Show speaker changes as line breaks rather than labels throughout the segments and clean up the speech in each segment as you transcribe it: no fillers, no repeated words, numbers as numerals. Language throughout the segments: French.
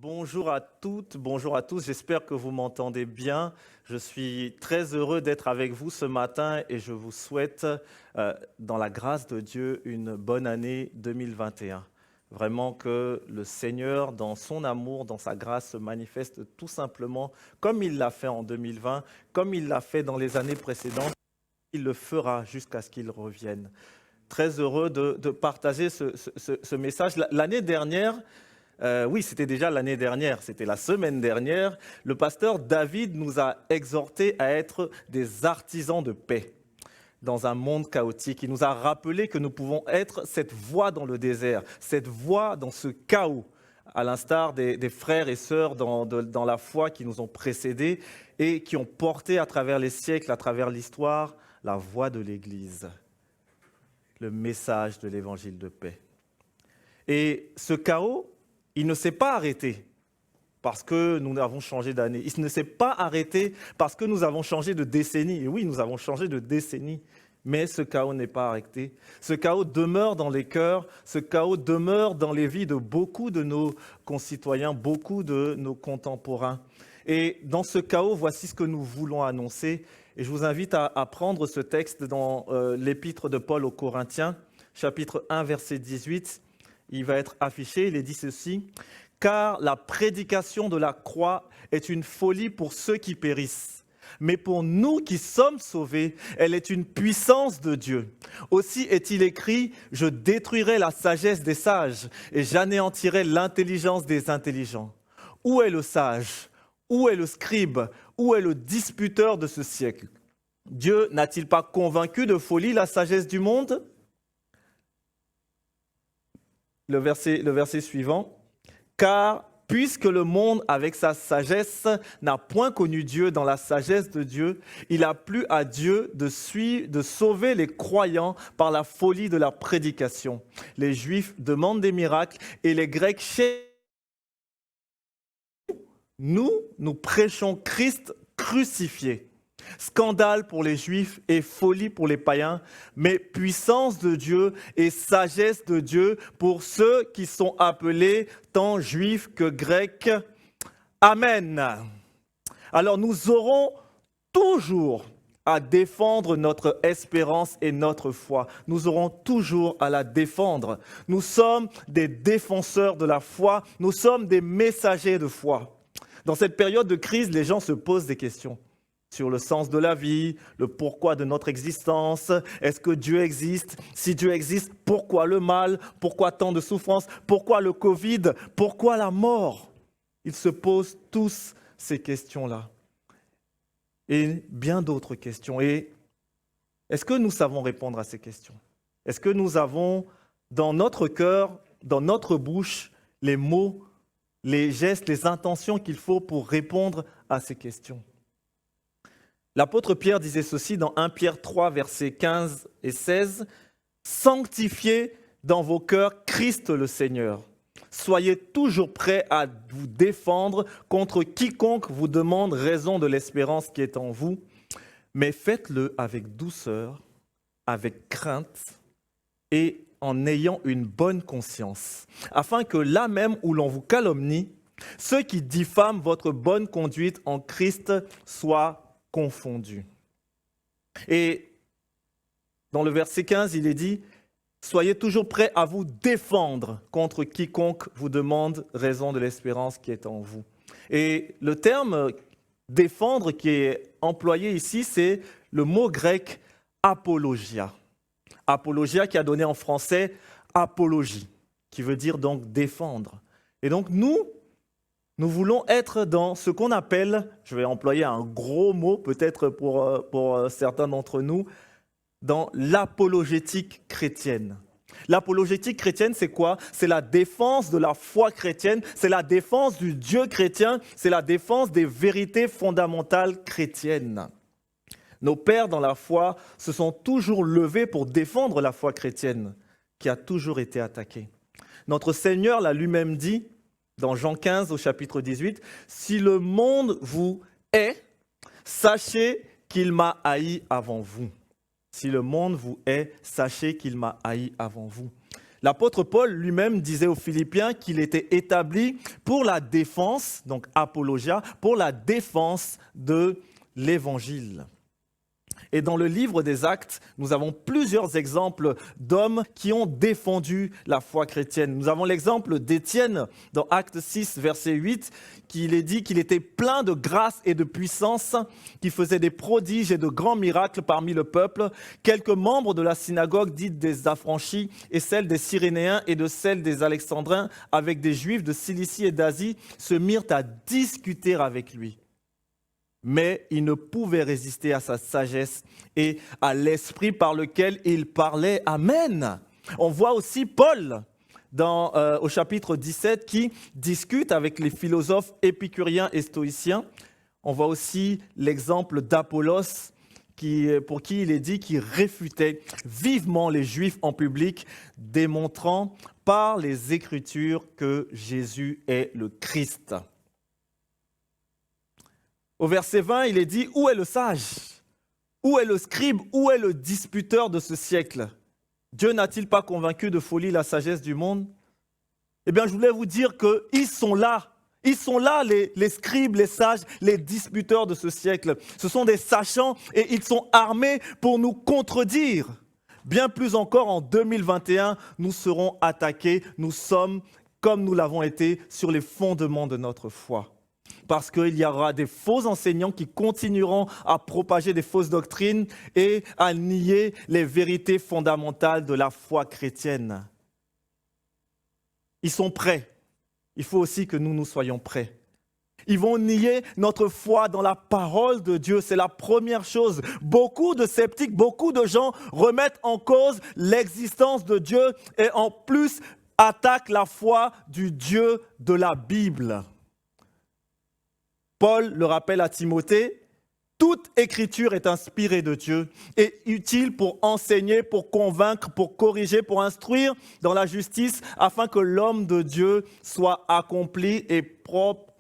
Bonjour à toutes, bonjour à tous, j'espère que vous m'entendez bien. Je suis très heureux d'être avec vous ce matin et je vous souhaite, dans la grâce de Dieu, une bonne année 2021. Vraiment que le Seigneur, dans son amour, dans sa grâce, se manifeste tout simplement comme il l'a fait en 2020, comme il l'a fait dans les années précédentes, il le fera jusqu'à ce qu'il revienne. Très heureux de partager ce message. L'année dernière, oui, c'était déjà l'année dernière, c'était la semaine dernière. Le pasteur David nous a exhortés à être des artisans de paix dans un monde chaotique. Il nous a rappelé que nous pouvons être cette voix dans le désert, cette voix dans ce chaos, à l'instar des frères et sœurs dans la foi qui nous ont précédés et qui ont porté à travers les siècles, à travers l'histoire, la voix de l'Église, le message de l'évangile de paix. Et ce chaos, il ne s'est pas arrêté parce que nous avons changé d'année. Il ne s'est pas arrêté parce que nous avons changé de décennie. Et oui, nous avons changé de décennie, mais ce chaos n'est pas arrêté. Ce chaos demeure dans les cœurs, ce chaos demeure dans les vies de beaucoup de nos concitoyens, beaucoup de nos contemporains. Et dans ce chaos, voici ce que nous voulons annoncer. Et je vous invite à prendre ce texte dans l'épître de Paul aux Corinthiens, chapitre 1, verset 18. Il va être affiché, il est dit ceci, « Car la prédication de la croix est une folie pour ceux qui périssent, mais pour nous qui sommes sauvés, elle est une puissance de Dieu. Aussi est-il écrit, je détruirai la sagesse des sages et j'anéantirai l'intelligence des intelligents. Où est le sage? Où est le scribe? Où est le disputeur de ce siècle? Dieu n'a-t-il pas convaincu de folie la sagesse du monde ?» Le verset suivant, « Car puisque le monde, avec sa sagesse, n'a point connu Dieu dans la sagesse de Dieu, il a plu à Dieu de sauver les croyants par la folie de la prédication. Les Juifs demandent des miracles et les Grecs cherchent. Nous prêchons Christ crucifié. Scandale pour les Juifs et folie pour les païens, mais puissance de Dieu et sagesse de Dieu pour ceux qui sont appelés tant Juifs que Grecs. Amen. » Alors nous aurons toujours à défendre notre espérance et notre foi. Nous aurons toujours à la défendre. Nous sommes des défenseurs de la foi, nous sommes des messagers de foi. Dans cette période de crise, les gens se posent des questions sur le sens de la vie, le pourquoi de notre existence. Est-ce que Dieu existe? Si Dieu existe, pourquoi le mal? Pourquoi tant de souffrances? Pourquoi le Covid? Pourquoi la mort? Ils se posent tous ces questions-là. Et bien d'autres questions. Et est-ce que nous savons répondre à ces questions? Est-ce que nous avons dans notre cœur, dans notre bouche, les mots, les gestes, les intentions qu'il faut pour répondre à ces questions? L'apôtre Pierre disait ceci dans 1 Pierre 3, versets 15 et 16. « Sanctifiez dans vos cœurs Christ le Seigneur. Soyez toujours prêts à vous défendre contre quiconque vous demande raison de l'espérance qui est en vous, mais faites-le avec douceur, avec crainte et en ayant une bonne conscience, afin que là même où l'on vous calomnie, ceux qui diffament votre bonne conduite en Christ soient confondus. » Et dans le verset 15, il est dit, « Soyez toujours prêts à vous défendre contre quiconque vous demande raison de l'espérance qui est en vous. » Et le terme « défendre » qui est employé ici, c'est le mot grec « apologia ». Apologia qui a donné en français « apologie », qui veut dire donc « défendre ». Et donc nous voulons être dans ce qu'on appelle, je vais employer un gros mot peut-être pour certains d'entre nous, dans l'apologétique chrétienne. L'apologétique chrétienne, c'est quoi? C'est la défense de la foi chrétienne, c'est la défense du Dieu chrétien, c'est la défense des vérités fondamentales chrétiennes. Nos pères dans la foi se sont toujours levés pour défendre la foi chrétienne, qui a toujours été attaquée. Notre Seigneur l'a lui-même dit, dans Jean 15 au chapitre 18, « Si le monde vous hait, sachez qu'il m'a haï avant vous. » Si le monde vous hait, sachez qu'il m'a haï avant vous. L'apôtre Paul lui-même disait aux Philippiens qu'il était établi pour la défense, donc apologia, pour la défense de l'Évangile. Et dans le livre des Actes, nous avons plusieurs exemples d'hommes qui ont défendu la foi chrétienne. Nous avons l'exemple d'Étienne dans Actes 6, verset 8, qui est dit qu'il était plein de grâce et de puissance, qui faisait des prodiges et de grands miracles parmi le peuple. Quelques membres de la synagogue dite des affranchis et celle des Cyrénéens et de celle des Alexandrins, avec des Juifs de Cilicie et d'Asie, se mirent à discuter avec lui. Mais il ne pouvait résister à sa sagesse et à l'esprit par lequel il parlait. Amen. On voit aussi Paul au chapitre 17 qui discute avec les philosophes épicuriens et stoïciens. On voit aussi l'exemple d'Apollos pour qui il est dit qu'il réfutait vivement les Juifs en public, démontrant par les Écritures que Jésus est le Christ. Au verset 20, il est dit « Où est le sage? Où est le scribe? Où est le disputeur de ce siècle? Dieu n'a-t-il pas convaincu de folie la sagesse du monde ?» Eh bien, je voulais vous dire qu'ils sont là. Ils sont là, les scribes, les sages, les disputeurs de ce siècle. Ce sont des sachants et ils sont armés pour nous contredire. Bien plus encore, en 2021, nous serons attaqués. Nous sommes, comme nous l'avons été, sur les fondements de notre foi. Parce qu'il y aura des faux enseignants qui continueront à propager des fausses doctrines et à nier les vérités fondamentales de la foi chrétienne. Ils sont prêts. Il faut aussi que nous soyons prêts. Ils vont nier notre foi dans la parole de Dieu. C'est la première chose. Beaucoup de sceptiques, beaucoup de gens remettent en cause l'existence de Dieu et en plus attaquent la foi du Dieu de la Bible. Paul le rappelle à Timothée, toute écriture est inspirée de Dieu et utile pour enseigner, pour convaincre, pour corriger, pour instruire dans la justice, afin que l'homme de Dieu soit accompli et propre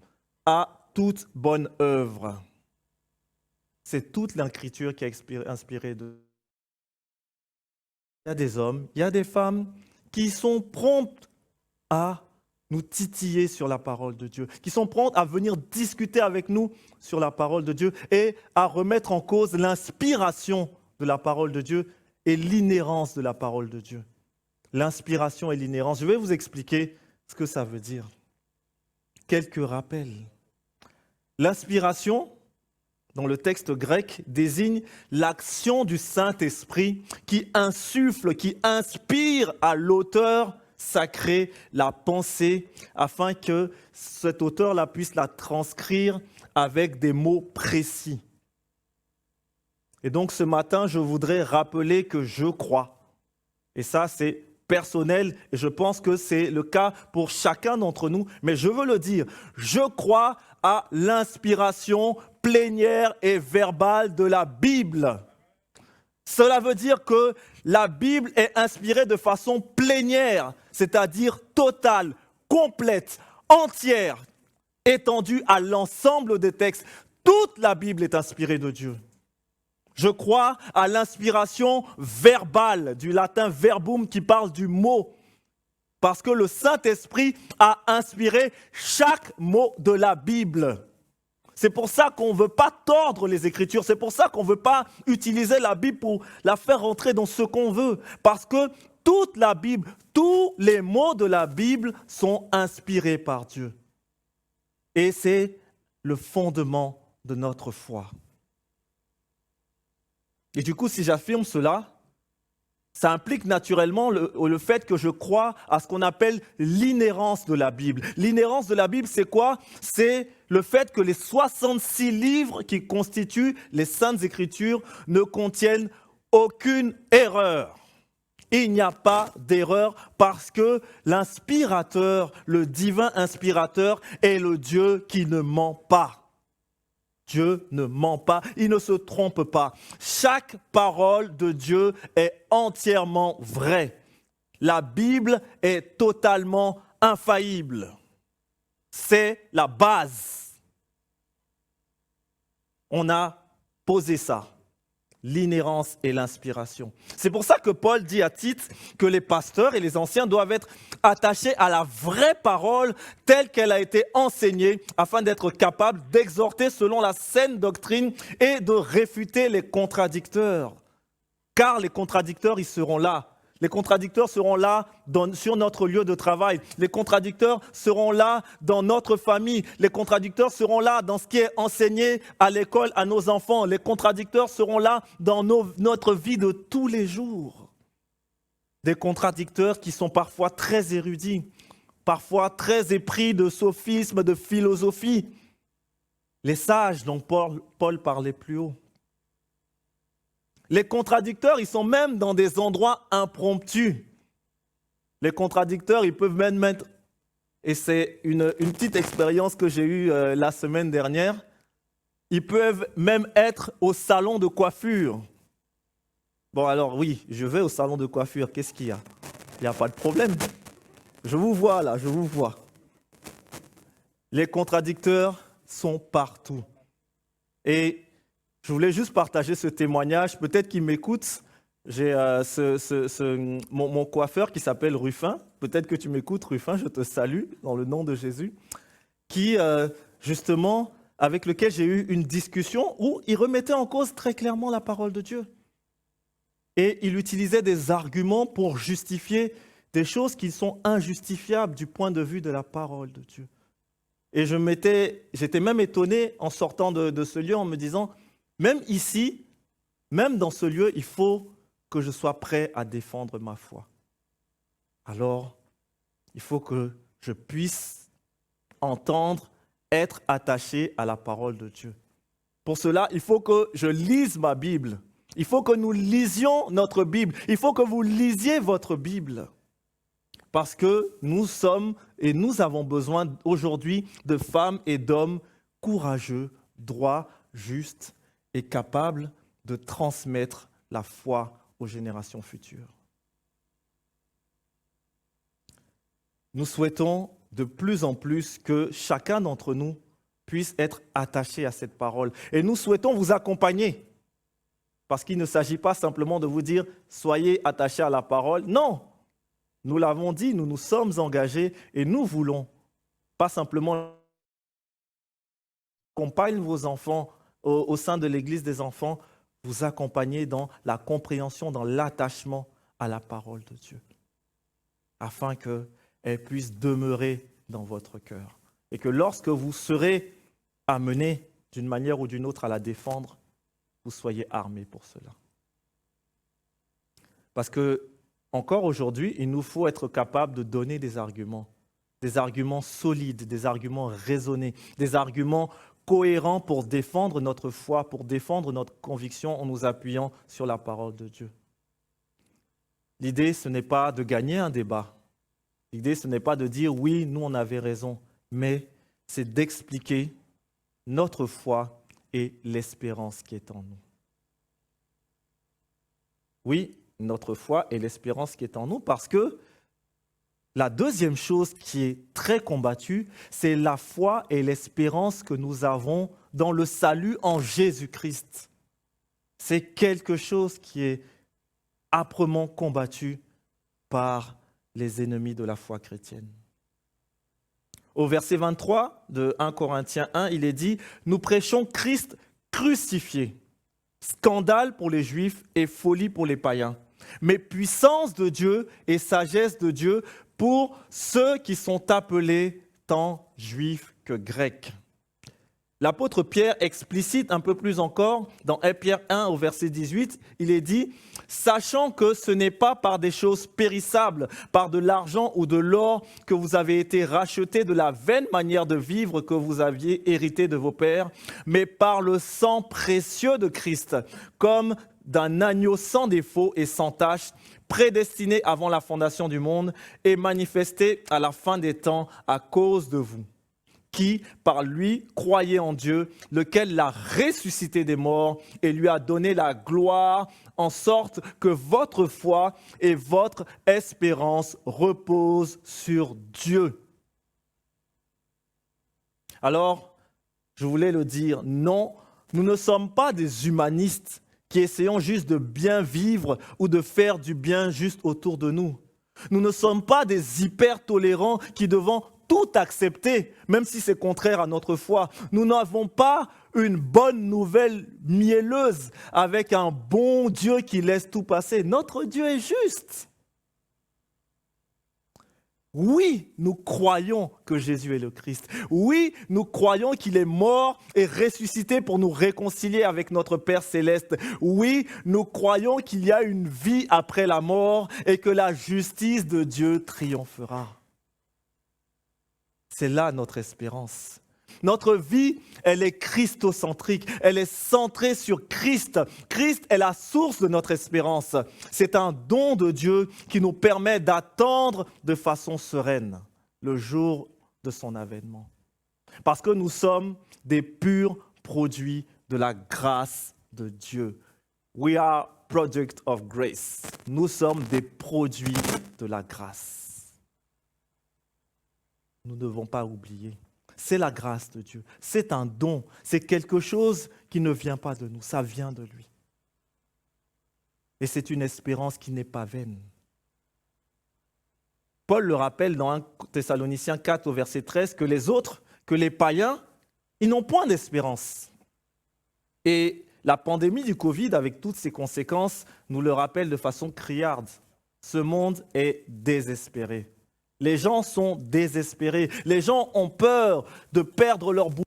à toute bonne œuvre. C'est toute l'écriture qui est inspirée de Dieu. Il y a des hommes, il y a des femmes qui sont promptes à nous titiller sur la parole de Dieu, qui sont prêts à venir discuter avec nous sur la parole de Dieu et à remettre en cause l'inspiration de la parole de Dieu et l'inhérence de la parole de Dieu. L'inspiration et l'inhérence. Je vais vous expliquer ce que ça veut dire. Quelques rappels. L'inspiration, dans le texte grec, désigne l'action du Saint-Esprit qui insuffle, qui inspire à l'auteur sacré la pensée afin que cet auteur-là puisse la transcrire avec des mots précis. Et donc ce matin, je voudrais rappeler que je crois. Et ça, c'est personnel et je pense que c'est le cas pour chacun d'entre nous. Mais je veux le dire, je crois à l'inspiration plénière et verbale de la Bible. Cela veut dire que la Bible est inspirée de façon plénière, c'est-à-dire totale, complète, entière, étendue à l'ensemble des textes. Toute la Bible est inspirée de Dieu. Je crois à l'inspiration verbale, du latin verbum qui parle du mot, parce que le Saint-Esprit a inspiré chaque mot de la Bible. C'est pour ça qu'on ne veut pas tordre les Écritures. C'est pour ça qu'on ne veut pas utiliser la Bible pour la faire rentrer dans ce qu'on veut. Parce que toute la Bible, tous les mots de la Bible sont inspirés par Dieu. Et c'est le fondement de notre foi. Et du coup, si j'affirme cela, ça implique naturellement le fait que je crois à ce qu'on appelle l'inhérence de la Bible. L'inhérence de la Bible, c'est quoi? C'est le fait que les 66 livres qui constituent les Saintes Écritures ne contiennent aucune erreur. Il n'y a pas d'erreur parce que l'inspirateur, le divin inspirateur, est le Dieu qui ne ment pas. Dieu ne ment pas, il ne se trompe pas. Chaque parole de Dieu est entièrement vraie. La Bible est totalement infaillible. C'est la base. On a posé ça. l'inhérence et l'inspiration. C'est pour ça que Paul dit à Tite que les pasteurs et les anciens doivent être attachés à la vraie parole telle qu'elle a été enseignée afin d'être capables d'exhorter selon la saine doctrine et de réfuter les contradicteurs. Car les contradicteurs, ils seront là. Les contradicteurs seront là sur notre lieu de travail. Les contradicteurs seront là dans notre famille. Les contradicteurs seront là dans ce qui est enseigné à l'école à nos enfants. Les contradicteurs seront là dans notre vie de tous les jours. Des contradicteurs qui sont parfois très érudits, parfois très épris de sophisme, de philosophie. Les sages dont Paul parlait plus haut. Les contradicteurs, ils sont même dans des endroits impromptus. Les contradicteurs, ils peuvent même mettre, et c'est une petite expérience que j'ai eue la semaine dernière, ils peuvent même être au salon de coiffure. Bon alors oui, je vais au salon de coiffure, qu'est-ce qu'il y a? Il n'y a pas de problème. Je vous vois là, je vous vois. Les contradicteurs sont partout. Et je voulais juste partager ce témoignage. Peut-être qu'il m'écoute. J'ai mon coiffeur qui s'appelle Ruffin. Peut-être que tu m'écoutes, Ruffin. Je te salue dans le nom de Jésus. Qui, justement, avec lequel j'ai eu une discussion où il remettait en cause très clairement la parole de Dieu. Et il utilisait des arguments pour justifier des choses qui sont injustifiables du point de vue de la parole de Dieu. Et j'étais même étonné en sortant de ce lieu en me disant, même ici, même dans ce lieu, il faut que je sois prêt à défendre ma foi. Alors, il faut que je puisse entendre, être attaché à la parole de Dieu. Pour cela, il faut que je lise ma Bible. Il faut que nous lisions notre Bible. Il faut que vous lisiez votre Bible. Parce que nous sommes et nous avons besoin aujourd'hui de femmes et d'hommes courageux, droits, justes, est capable de transmettre la foi aux générations futures. Nous souhaitons de plus en plus que chacun d'entre nous puisse être attaché à cette parole. Et nous souhaitons vous accompagner. Parce qu'il ne s'agit pas simplement de vous dire « soyez attachés à la parole ». Non, nous l'avons dit, nous nous sommes engagés et nous voulons pas simplement accompagner vos enfants au sein de l'Église des enfants, vous accompagner dans la compréhension, dans l'attachement à la parole de Dieu, afin qu'elle puisse demeurer dans votre cœur. Et que lorsque vous serez amenés d'une manière ou d'une autre à la défendre, vous soyez armés pour cela. Parce que, encore aujourd'hui, il nous faut être capable de donner des arguments solides, des arguments raisonnés, des arguments cohérent pour défendre notre foi, pour défendre notre conviction en nous appuyant sur la parole de Dieu. L'idée, ce n'est pas de gagner un débat. L'idée, ce n'est pas de dire « oui, nous, on avait raison », mais c'est d'expliquer notre foi et l'espérance qui est en nous. Oui, notre foi et l'espérance qui est en nous, parce que la deuxième chose qui est très combattue, c'est la foi et l'espérance que nous avons dans le salut en Jésus-Christ. C'est quelque chose qui est âprement combattu par les ennemis de la foi chrétienne. Au verset 23 de 1 Corinthiens 1, il est dit « Nous prêchons Christ crucifié, scandale pour les Juifs et folie pour les païens, mais puissance de Dieu et sagesse de Dieu pour ceux qui sont appelés tant juifs que grecs. » L'apôtre Pierre explicite un peu plus encore, dans 1 Pierre 1 au verset 18, il est dit « Sachant que ce n'est pas par des choses périssables, par de l'argent ou de l'or que vous avez été rachetés de la vaine manière de vivre que vous aviez hérité de vos pères, mais par le sang précieux de Christ, comme d'un agneau sans défaut et sans tache, prédestiné avant la fondation du monde et manifesté à la fin des temps à cause de vous, qui, par lui, croyez en Dieu, lequel l'a ressuscité des morts et lui a donné la gloire, en sorte que votre foi et votre espérance reposent sur Dieu. Alors, je voulais le dire, non, nous ne sommes pas des humanistes qui essayons juste de bien vivre ou de faire du bien juste autour de nous. Nous ne sommes pas des hyper tolérants qui devons tout accepter, même si c'est contraire à notre foi. Nous n'avons pas une bonne nouvelle mielleuse avec un bon Dieu qui laisse tout passer. Notre Dieu est juste. Oui, nous croyons que Jésus est le Christ. Oui, nous croyons qu'il est mort et ressuscité pour nous réconcilier avec notre Père céleste. Oui, nous croyons qu'il y a une vie après la mort et que la justice de Dieu triomphera. C'est là notre espérance. Notre vie, elle est christocentrique, elle est centrée sur Christ. Christ est la source de notre espérance. C'est un don de Dieu qui nous permet d'attendre de façon sereine le jour de son avènement. Parce que nous sommes des purs produits de la grâce de Dieu. We are product of grace. Nous sommes des produits de la grâce. Nous ne devons pas oublier. C'est la grâce de Dieu. C'est un don. C'est quelque chose qui ne vient pas de nous. Ça vient de lui. Et c'est une espérance qui n'est pas vaine. Paul le rappelle dans 1 Thessaloniciens 4 au verset 13 que les autres, que les païens, ils n'ont point d'espérance. Et la pandémie du Covid, avec toutes ses conséquences, nous le rappelle de façon criarde. Ce monde est désespéré. Les gens sont désespérés. Les gens ont peur de perdre leur boulot.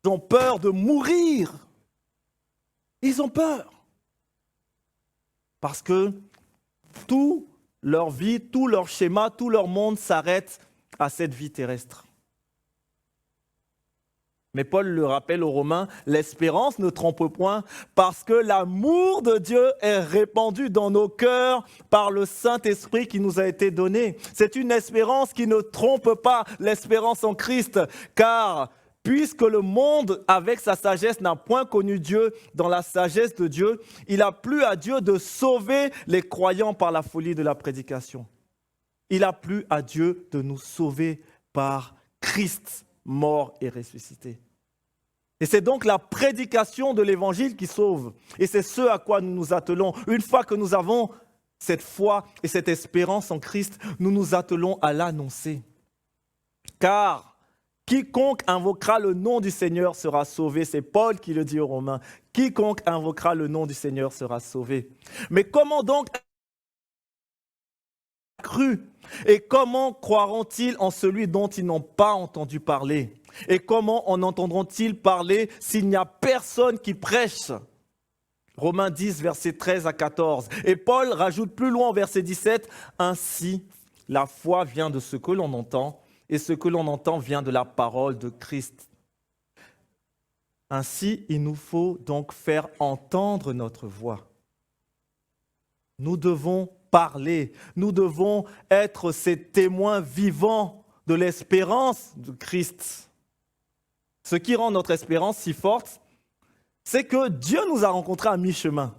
Ils ont peur de mourir. Ils ont peur. Parce que toute leur vie, tout leur schéma, tout leur monde s'arrête à cette vie terrestre. Mais Paul le rappelle aux Romains, l'espérance ne trompe point parce que l'amour de Dieu est répandu dans nos cœurs par le Saint-Esprit qui nous a été donné. C'est une espérance qui ne trompe pas, l'espérance en Christ, car puisque le monde, avec sa sagesse, n'a point connu Dieu dans la sagesse de Dieu, il a plu à Dieu de sauver les croyants par la folie de la prédication. Il a plu à Dieu de nous sauver par Christ, mort et ressuscité. Et c'est donc la prédication de l'Évangile qui sauve. Et c'est ce à quoi nous nous attelons. Une fois que nous avons cette foi et cette espérance en Christ, nous nous attelons à l'annoncer. Car quiconque invoquera le nom du Seigneur sera sauvé. C'est Paul qui le dit aux Romains. Quiconque invoquera le nom du Seigneur sera sauvé. Mais comment donc cru? Et comment croiront-ils en celui dont ils n'ont pas entendu parler? Et comment en entendront-ils parler s'il n'y a personne qui prêche? Romains 10, versets 13 à 14. Et Paul rajoute plus loin au verset 17, « Ainsi, la foi vient de ce que l'on entend, et ce que l'on entend vient de la parole de Christ. » Ainsi, il nous faut donc faire entendre notre voix. Nous devons parler, nous devons être ces témoins vivants de l'espérance de Christ. Ce qui rend notre espérance si forte, c'est que Dieu nous a rencontrés à mi-chemin.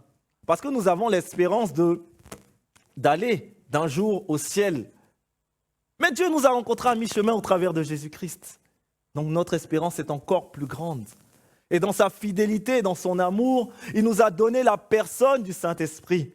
Parce que nous avons l'espérance d'aller d'un jour au ciel. Mais Dieu nous a rencontrés à mi-chemin au travers de Jésus-Christ. Donc notre espérance est encore plus grande. Et dans sa fidélité, dans son amour, il nous a donné la personne du Saint-Esprit.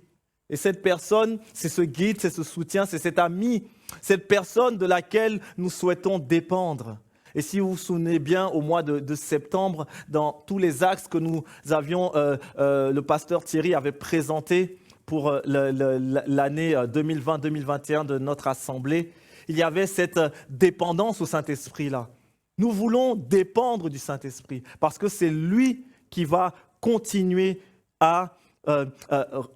Et cette personne, c'est ce guide, c'est ce soutien, c'est cet ami, cette personne de laquelle nous souhaitons dépendre. Et si vous vous souvenez bien, au mois de septembre, dans tous les axes que nous avions, le pasteur Thierry avait présenté pour l'année 2020-2021 de notre assemblée, il y avait cette dépendance au Saint-Esprit-là. Nous voulons dépendre du Saint-Esprit parce que c'est lui qui va continuer à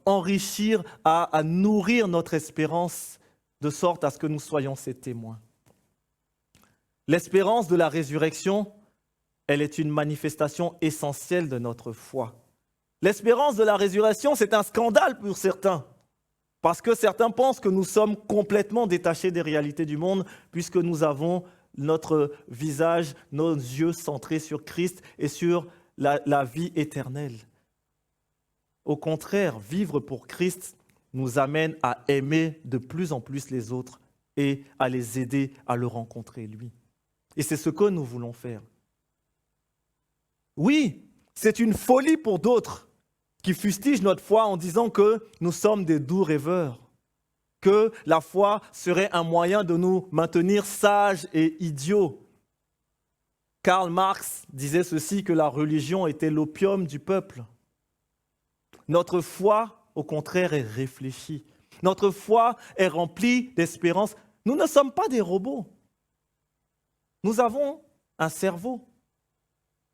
enrichir, à nourrir notre espérance de sorte à ce que nous soyons ses témoins. L'espérance de la résurrection, elle est une manifestation essentielle de notre foi. L'espérance de la résurrection, c'est un scandale pour certains, parce que certains pensent que nous sommes complètement détachés des réalités du monde, puisque nous avons notre visage, nos yeux centrés sur Christ et sur la vie éternelle. Au contraire, vivre pour Christ nous amène à aimer de plus en plus les autres et à les aider à le rencontrer, lui. Et c'est ce que nous voulons faire. Oui, c'est une folie pour d'autres qui fustigent notre foi en disant que nous sommes des doux rêveurs, que la foi serait un moyen de nous maintenir sages et idiots. Karl Marx disait ceci, que la religion était l'opium du peuple. Notre foi, au contraire, est réfléchie. Notre foi est remplie d'espérance. Nous ne sommes pas des robots. Nous avons un cerveau.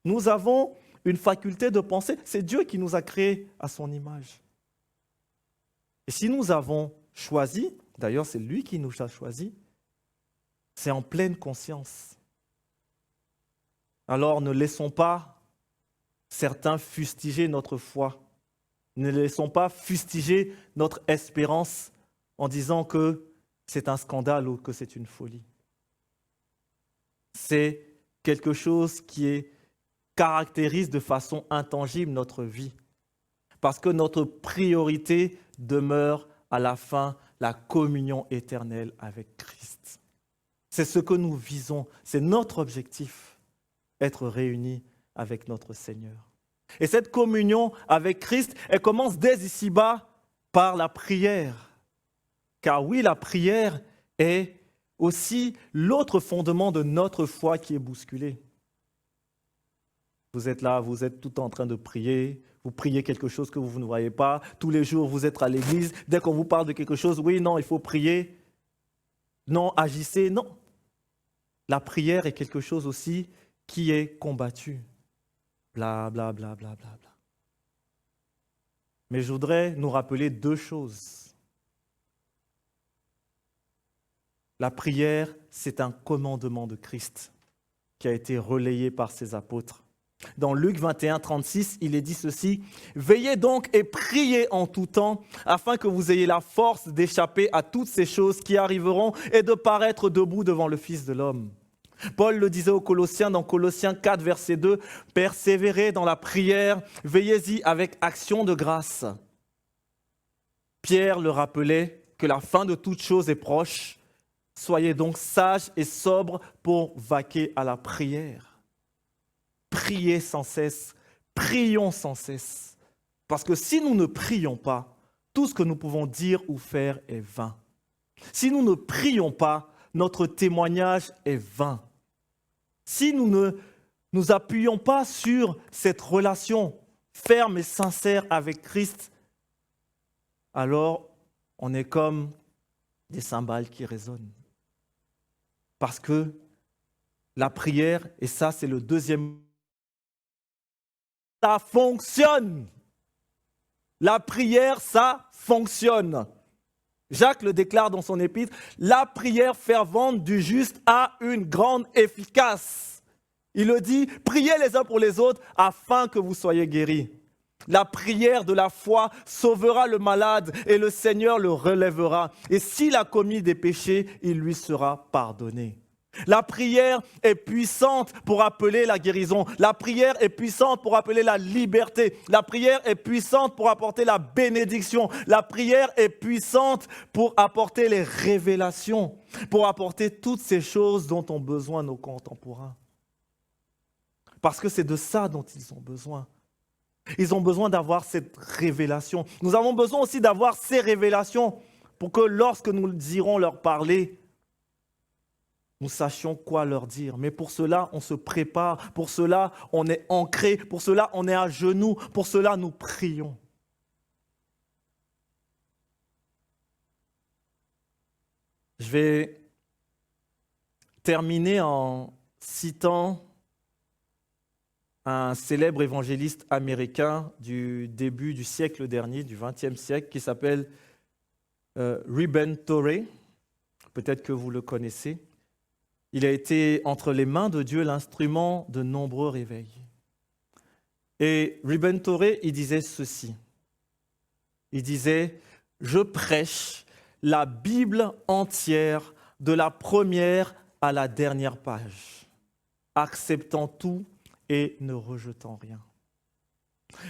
Nous avons une faculté de penser. C'est Dieu qui nous a créés à son image. Et si nous avons choisi, d'ailleurs c'est lui qui nous a choisis, c'est en pleine conscience. Alors ne laissons pas certains fustiger notre foi. Ne laissons pas fustiger notre espérance en disant que c'est un scandale ou que c'est une folie. C'est quelque chose qui caractérise de façon intangible notre vie. Parce que notre priorité demeure à la fin la communion éternelle avec Christ. C'est ce que nous visons, c'est notre objectif, être réunis avec notre Seigneur. Et cette communion avec Christ, elle commence dès ici-bas par la prière. Car oui, la prière est aussi l'autre fondement de notre foi qui est bousculé. Vous êtes là, vous êtes tout en train de prier, vous priez quelque chose que vous ne voyez pas, tous les jours vous êtes à l'église, dès qu'on vous parle de quelque chose, oui, non, il faut prier, non, agissez, non. La prière est quelque chose aussi qui est combattu. Bla, bla, bla, bla, bla, bla. Mais je voudrais nous rappeler deux choses. La prière, c'est un commandement de Christ qui a été relayé par ses apôtres. Dans Luc 21, 36, il est dit ceci, « Veillez donc et priez en tout temps, afin que vous ayez la force d'échapper à toutes ces choses qui arriveront et de paraître debout devant le Fils de l'homme. » Paul le disait aux Colossiens dans Colossiens 4, verset 2, « Persévérez dans la prière, veillez-y avec action de grâce. » Pierre le rappelait que la fin de toute chose est proche. Soyez donc sages et sobres pour vaquer à la prière. Priez sans cesse, prions sans cesse. Parce que si nous ne prions pas, tout ce que nous pouvons dire ou faire est vain. Si nous ne prions pas, notre témoignage est vain. Si nous ne nous appuyons pas sur cette relation ferme et sincère avec Christ, alors on est comme des cymbales qui résonnent. Parce que la prière, et ça c'est le deuxième, ça fonctionne. La prière, ça fonctionne. Jacques le déclare dans son épître, la prière fervente du juste a une grande efficace. Il le dit, priez les uns pour les autres afin que vous soyez guéris. La prière de la foi sauvera le malade et le Seigneur le relèvera. Et s'il a commis des péchés, il lui sera pardonné. La prière est puissante pour appeler la guérison. La prière est puissante pour appeler la liberté. La prière est puissante pour apporter la bénédiction. La prière est puissante pour apporter les révélations, pour apporter toutes ces choses dont ont besoin nos contemporains. Parce que c'est de ça dont ils ont besoin. Ils ont besoin d'avoir cette révélation. Nous avons besoin aussi d'avoir ces révélations pour que lorsque nous irons leur parler, nous sachions quoi leur dire. Mais pour cela, on se prépare. Pour cela, on est ancré. Pour cela, on est à genoux. Pour cela, nous prions. Je vais terminer en citant un célèbre évangéliste américain du début du siècle dernier, du XXe siècle, qui s'appelle Reuben Torrey. Peut-être que vous le connaissez. Il a été entre les mains de Dieu l'instrument de nombreux réveils. Et Reuben Torrey, il disait ceci. Il disait « Je prêche la Bible entière de la première à la dernière page, acceptant tout et ne rejetant rien. »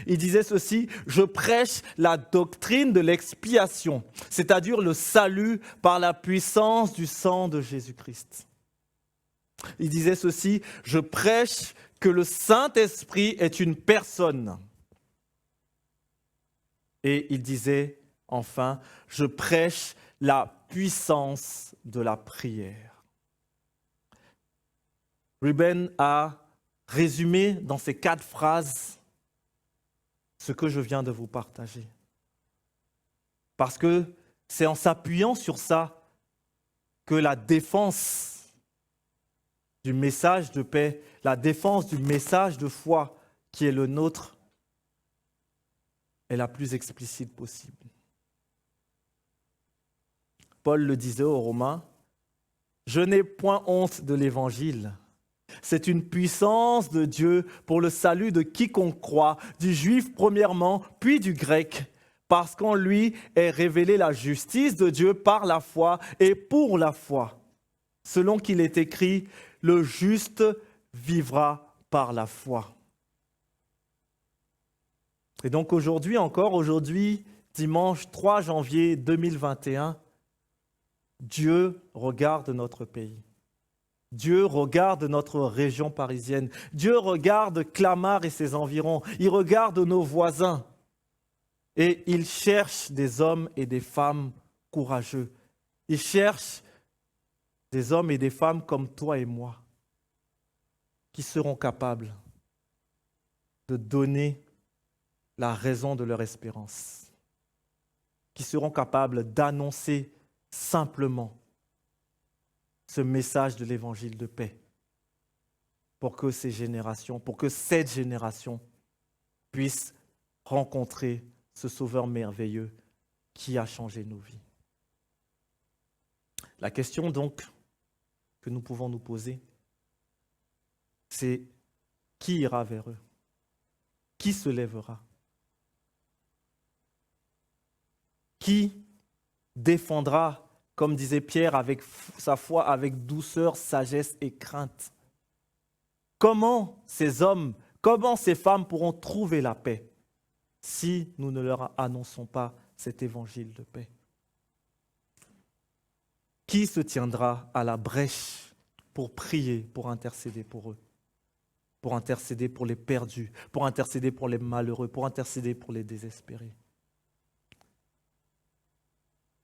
Il disait ceci, « Je prêche la doctrine de l'expiation, c'est-à-dire le salut par la puissance du sang de Jésus-Christ. » Il disait ceci, « Je prêche que le Saint-Esprit est une personne. Et il disait enfin, je prêche la puissance de la prière. Ruben a résumé dans ces 4 phrases ce que je viens de vous partager. Parce que c'est en s'appuyant sur ça que la défense du message de paix, la défense du message de foi qui est le nôtre est la plus explicite possible. Paul le disait aux Romains, « Je n'ai point honte de l'Évangile. C'est une puissance de Dieu pour le salut de quiconque croit, du juif premièrement, puis du grec, parce qu'en lui est révélée la justice de Dieu par la foi et pour la foi. Selon qu'il est écrit, le juste vivra par la foi. » Et donc aujourd'hui, dimanche 3 janvier 2021, Dieu regarde notre pays. Dieu regarde notre région parisienne. Dieu regarde Clamart et ses environs. Il regarde nos voisins. Et il cherche des hommes et des femmes courageux. Il cherche des hommes et des femmes comme toi et moi, qui seront capables de donner la raison de leur espérance, qui seront capables d'annoncer simplement ce message de l'évangile de paix pour que cette génération puisse rencontrer ce Sauveur merveilleux qui a changé nos vies. La question donc que nous pouvons nous poser, c'est qui ira vers eux? Qui se lèvera? Qui défendra, comme disait Pierre, avec sa foi, avec douceur, sagesse et crainte? Comment ces hommes, comment ces femmes pourront trouver la paix si nous ne leur annonçons pas cet évangile de paix? Qui se tiendra à la brèche pour prier, pour intercéder pour eux, pour intercéder pour les perdus, pour intercéder pour les malheureux, pour intercéder pour les désespérés?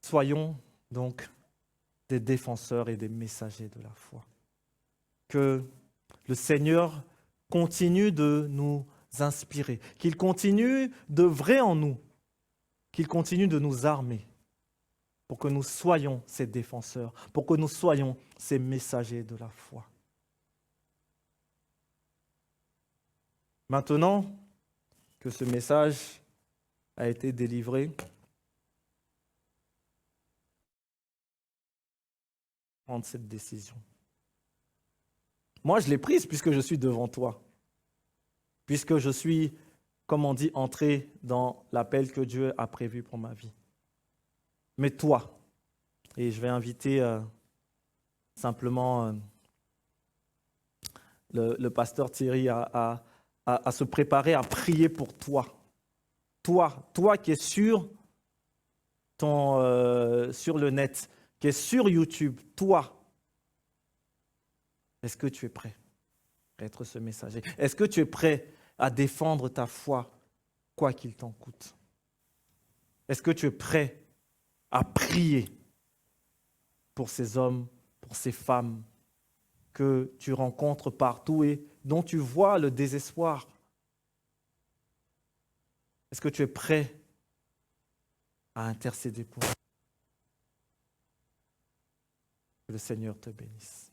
Soyons donc des défenseurs et des messagers de la foi. Que le Seigneur continue de nous inspirer, qu'il continue d'œuvrer en nous, qu'il continue de nous armer pour que nous soyons ces défenseurs, pour que nous soyons ces messagers de la foi. Maintenant que ce message a été délivré, prendre cette décision. Moi, je l'ai prise puisque je suis devant toi, puisque je suis, comme on dit, entré dans l'appel que Dieu a prévu pour ma vie. Mais toi, et je vais inviter simplement le pasteur Thierry à se préparer à prier pour toi. Toi qui es sur le net, qui est sur YouTube, toi, est-ce que tu es prêt à être ce messager? Est-ce que tu es prêt à défendre ta foi, quoi qu'il t'en coûte? Est-ce que tu es prêt à prier pour ces hommes, pour ces femmes que tu rencontres partout et dont tu vois le désespoir? Est-ce que tu es prêt à intercéder pour eux? Que le Seigneur te bénisse.